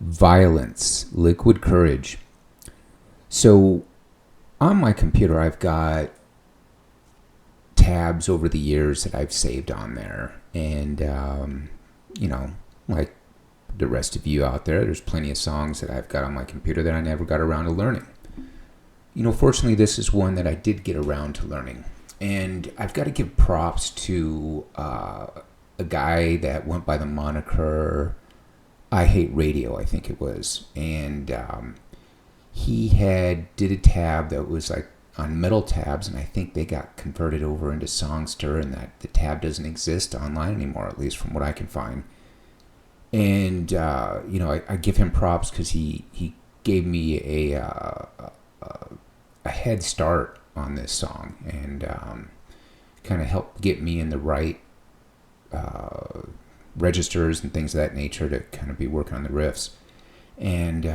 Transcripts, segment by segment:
Vio-Lence, Liquid Courage. So on my computer, I've got tabs over the years that I've saved on there. And, like the rest of you out there, there's plenty of songs that I've got on my computer that I never got around to learning. Fortunately, this is one that I did get around to learning. And I've got to give props to a guy that went by the moniker I Hate Radio, I think it was. And he did a tab that was like on metal tabs, and I think they got converted over into Songster, and that the tab doesn't exist online anymore, at least from what I can find. And I give him props because he gave me a head start on this song, and kind of helped get me in the right registers and things of that nature to kind of be working on the riffs. And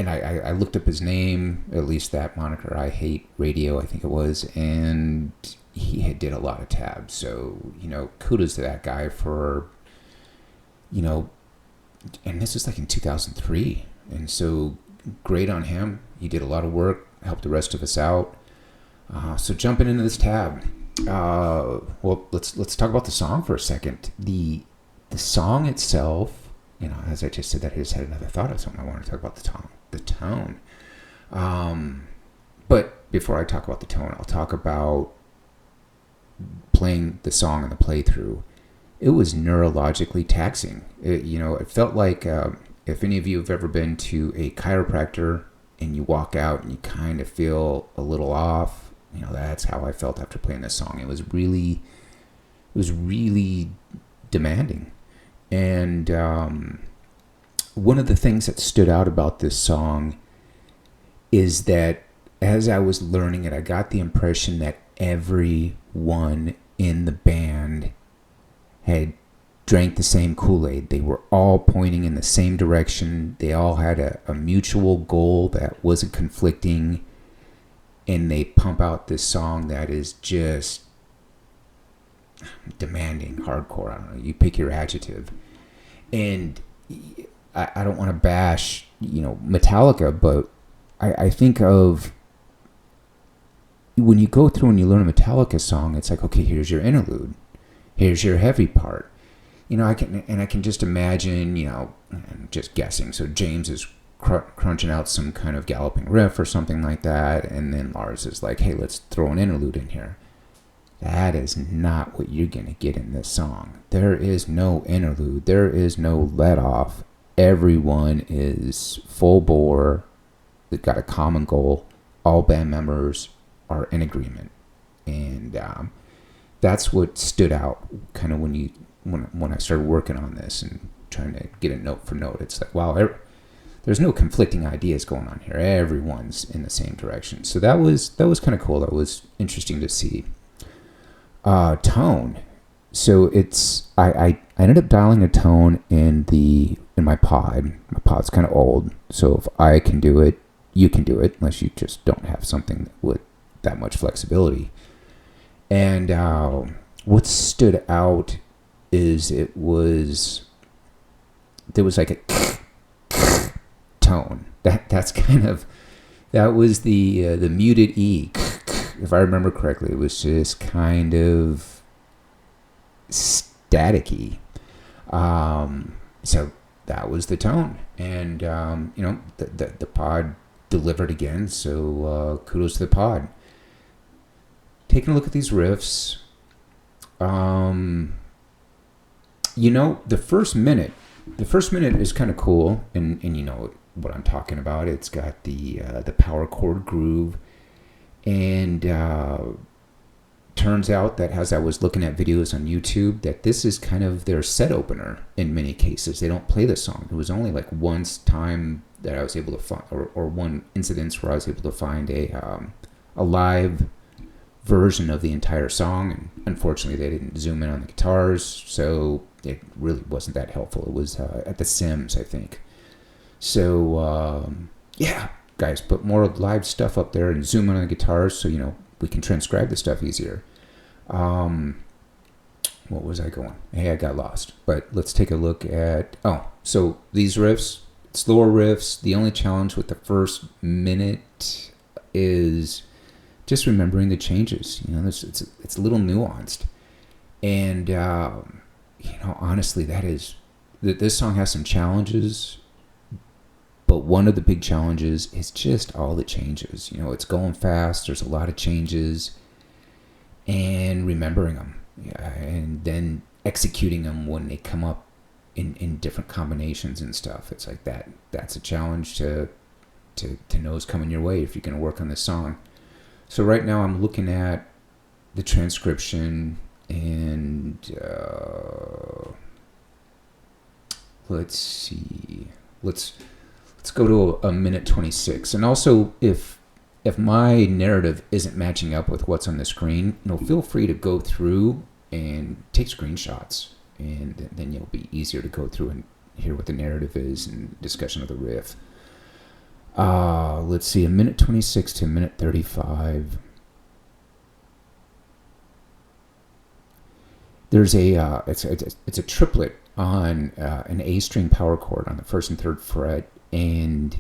I looked up his name, at least that moniker, I Hate Radio, I think it was, and he did a lot of tabs. So, kudos to that guy for, and this was like in 2003. And so great on him. He did a lot of work, helped the rest of us out. So jumping into this tab, let's talk about the song for a second. The song itself, as I just said that, I just had another thought of something I wanted to talk about, the tone. But before I talk about the tone, I'll talk about playing the song and the playthrough. It was neurologically taxing. It felt like if any of you have ever been to a chiropractor and you walk out and you kind of feel a little off, that's how I felt after playing this song. It was really demanding. And one of the things that stood out about this song is that as I was learning it, I got the impression that everyone in the band had drank the same Kool-Aid. They were all pointing in the same direction. They all had a mutual goal that wasn't conflicting. And they pump out this song that is just demanding, hardcore. I don't know. You pick your adjective. And I don't want to bash, Metallica, but I think of when you go through and you learn a Metallica song, it's like, okay, here's your interlude. Here's your heavy part. I can just imagine, I'm just guessing. So James is crunching out some kind of galloping riff or something like that, and then Lars is like, hey, let's throw an interlude in here. That is not what you're gonna get in this song. There is no interlude. There is no let off. Everyone is full bore. They've got a common goal. All band members are in agreement, and that's what stood out kind of when I started working on this and trying to get it note for note. It's like, wow, there's no conflicting ideas going on here. Everyone's in the same direction. So that was kind of cool. That was interesting to see. Tone. So I ended up dialing a tone in my pod. My pod's kind of old, so if I can do it, you can do it, unless you just don't have something with that much flexibility. And what stood out is there was like a tone. That was the muted E. If I remember correctly, it was just kind of staticky. So that was the tone. And, the pod delivered again. So kudos to the pod. Taking a look at these riffs. The first minute is kind of cool. And you know what I'm talking about. It's got the power chord groove. And turns out that as I was looking at videos on YouTube, that this is kind of their set opener in many cases. They don't play the song. It was only like one time that I was able to find, or one incidence where I was able to find a live version of the entire song. And unfortunately, they didn't zoom in on the guitars, so it really wasn't that helpful. It was at the Sims, I think. So, yeah. Guys, put more live stuff up there and zoom in on the guitars so, we can transcribe the stuff easier. What What was I going? Hey, I got lost. But let's take a look at... so these riffs, slower riffs, the only challenge with the first minute is just remembering the changes. It's a little nuanced. And, honestly, this song has some challenges, but one of the big challenges is just all the changes. It's going fast. There's a lot of changes, and remembering them, and then executing them when they come up in different combinations and stuff. It's like that. That's a challenge to know is coming your way if you're going to work on this song. So right now I'm looking at the transcription, and let's see. Let's go to a minute 26. And also, if my narrative isn't matching up with what's on the screen, feel free to go through and take screenshots, and then you'll be easier to go through and hear what the narrative is and discussion of the riff. Let's see, a minute 26 to a minute 35. There's it's a triplet on an A string power chord on the first and third fret, and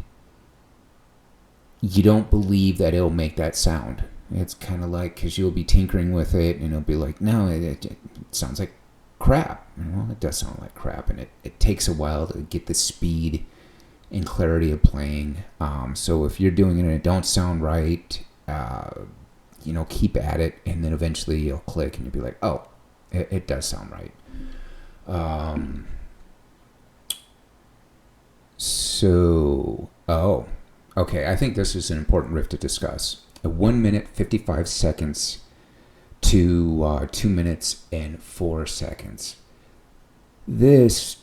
you don't believe that it'll make that sound. It's kind of like, because you'll be tinkering with it, and it'll be like, no, it sounds like crap. Well, it does sound like crap, and it takes a while to get the speed and clarity of playing. So if you're doing it and it don't sound right, keep at it, and then eventually you'll click, and you'll be like, oh, it does sound right. Okay, I think this is an important riff to discuss. 1 minute 55 seconds to 2 minutes and 4 seconds. This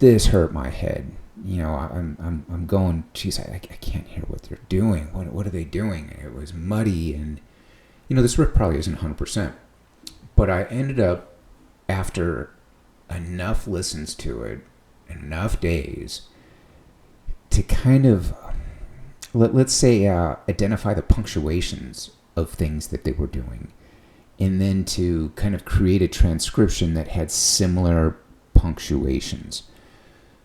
hurt my head. I'm going, geez, I can't hear what they're doing. What are they doing? It was muddy, and this riff probably isn't 100%. But I ended up, after enough listens to it, enough days, to kind of, let's say, identify the punctuations of things that they were doing, and then to kind of create a transcription that had similar punctuations.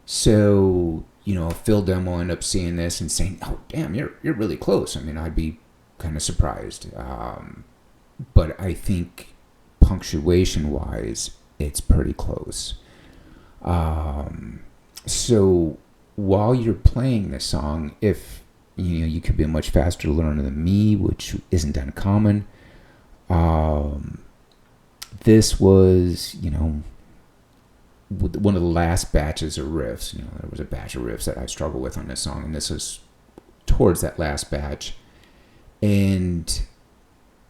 So, Phil Demo ended up seeing this and saying, oh, damn, you're really close. I mean, I'd be kind of surprised. But I think punctuation-wise, it's pretty close. So while you're playing this song, if you could be a much faster learner than me, which isn't uncommon, this was, one of the last batches of riffs. There was a batch of riffs that I struggled with on this song, and this was towards that last batch. And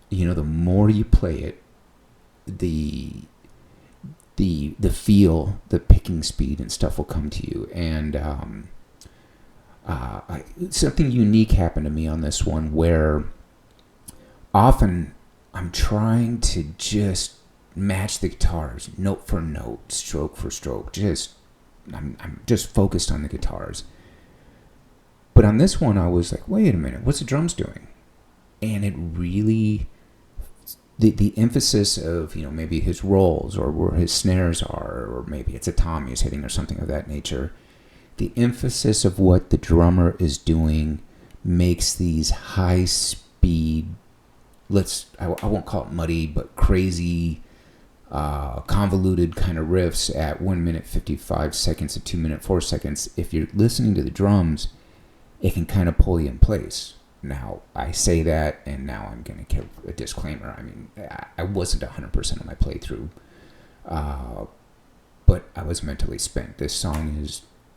the more you play it, the feel, the picking speed and stuff will come to you. And something unique happened to me on this one, where often I'm trying to just match the guitars note for note, stroke for stroke. I'm just focused on the guitars. But on this one, I was like, wait a minute, what's the drums doing? And it really, the emphasis of, maybe his rolls or where his snares are, or maybe it's a tom he's hitting or something of that nature. The emphasis of what the drummer is doing makes these high speed, I won't call it muddy, but crazy, convoluted kind of riffs at 1 minute 55 seconds to 2 minute 4 seconds. If you're listening to the drums, it can kind of pull you in place. Now, I say that, and now I'm going to give a disclaimer. I mean, I wasn't 100% of my playthrough, but I was mentally spent. This song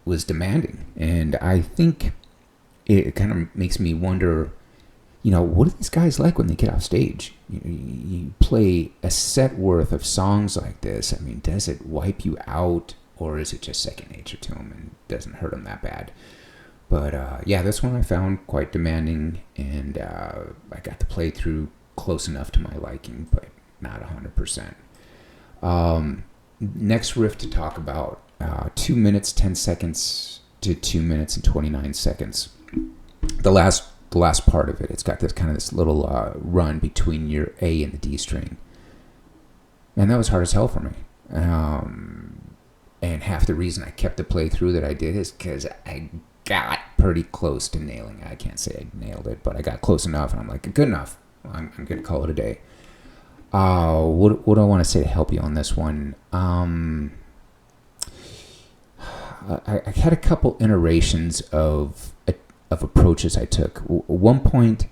was demanding, and I think it kind of makes me wonder, what are these guys like when they get off stage? You play a set worth of songs like this. I mean, does it wipe you out, or is it just second nature to them and doesn't hurt them that bad? But this one I found quite demanding, and I got the playthrough close enough to my liking, but not 100%. Next riff to talk about, 2 minutes 10 seconds to 2 minutes and 29 seconds. The last part of it, it's got this little run between your A and the D string. And that was hard as hell for me. And half the reason I kept the playthrough that I did is because I got pretty close to nailing it. I can't say I nailed it, but I got close enough, and I'm like, good enough. I'm going to call it a day. What do I want to say to help you on this one? I had a couple iterations of approaches I took. At one point,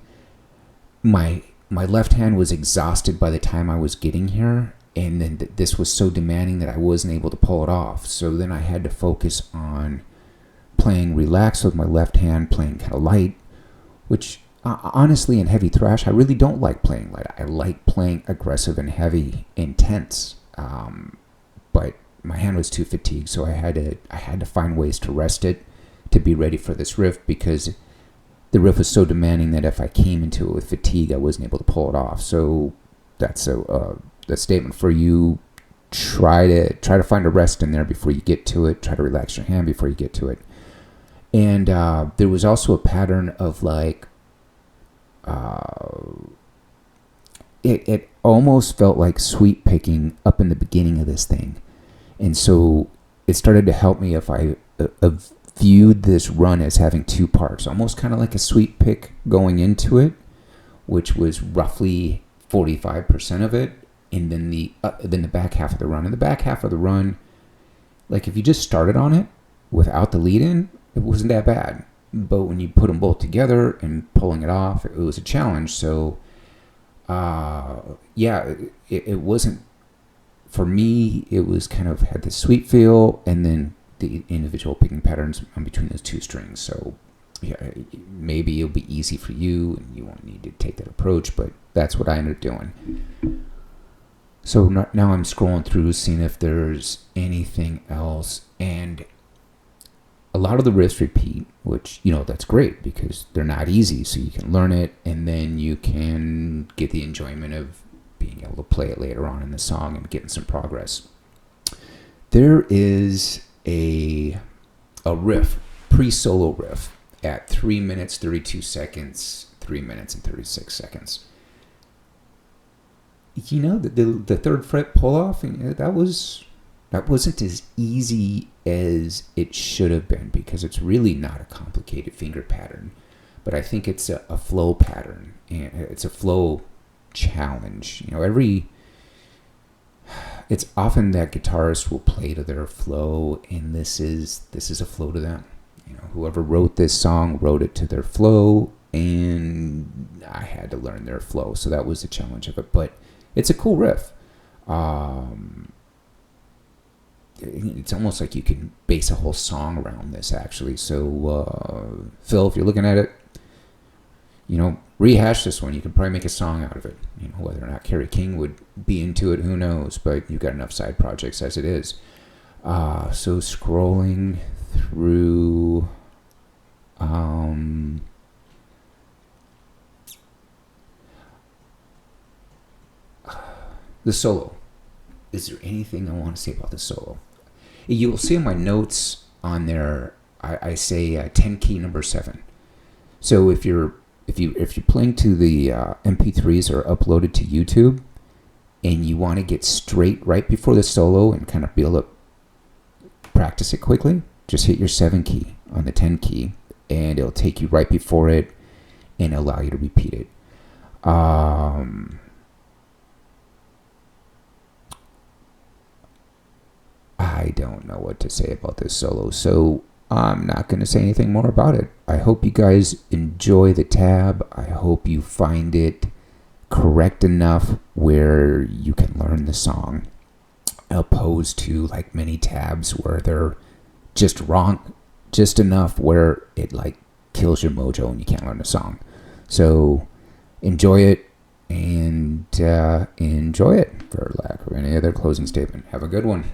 my left hand was exhausted by the time I was getting here, and then this was so demanding that I wasn't able to pull it off. So then I had to focus on playing relaxed with my left hand, playing kind of light, which honestly in heavy thrash, I really don't like playing light. I like playing aggressive and heavy, intense. But my hand was too fatigued, so I had to find ways to rest it to be ready for this riff, because the riff was so demanding that if I came into it with fatigue, I wasn't able to pull it off. So that's a statement for you. Try to find a rest in there before you get to it. Try to relax your hand before you get to it. And there was also a pattern of like, it almost felt like sweep picking up in the beginning of this thing. And so it started to help me if I viewed this run as having two parts, almost kind of like a sweep pick going into it, which was roughly 45% of it, and then the back half of the run. And the back half of the run, like if you just started on it without the lead in, it wasn't that bad. But when you put them both together and pulling it off, it was a challenge. So, it wasn't, for me, it was kind of had the sweet feel and then the individual picking patterns in between those two strings. So, yeah, maybe it'll be easy for you and you won't need to take that approach, but that's what I ended up doing. So now I'm scrolling through, seeing if there's anything else. And a lot of the riffs repeat, which, that's great because they're not easy. So you can learn it and then you can get the enjoyment of being able to play it later on in the song and getting some progress. There is a riff, pre-solo riff at 3 minutes, 32 seconds, 3 minutes and 36 seconds. The third fret pull off, that wasn't as easy as it should have been, because it's really not a complicated finger pattern, but I think it's a flow pattern, and it's a flow challenge. It's often that guitarists will play to their flow, and this is a flow to them. Whoever wrote this song wrote it to their flow, and I had to learn their flow, so that was the challenge of it. But it's a cool riff. It's almost like you can base a whole song around this, actually. So, Phil, if you're looking at it, rehash this one. You can probably make a song out of it. Whether or not Kerry King would be into it, who knows? But you've got enough side projects as it is. So scrolling through, the solo. Is there anything I want to say about the solo? You will see in my notes on there, I say 10 key number 7. So if you're playing to the MP3s or uploaded to YouTube, and you want to get straight right before the solo and kind of be able to practice it quickly, just hit your 7 key on the 10 key, and it'll take you right before it and allow you to repeat it. I don't know what to say about this solo, so I'm not going to say anything more about it. I hope you guys enjoy the tab. I hope you find it correct enough where you can learn the song, opposed to like many tabs where they're just wrong, just enough where it like kills your mojo and you can't learn the song. So enjoy it, and enjoy it, for lack of any other closing statement. Have a good one.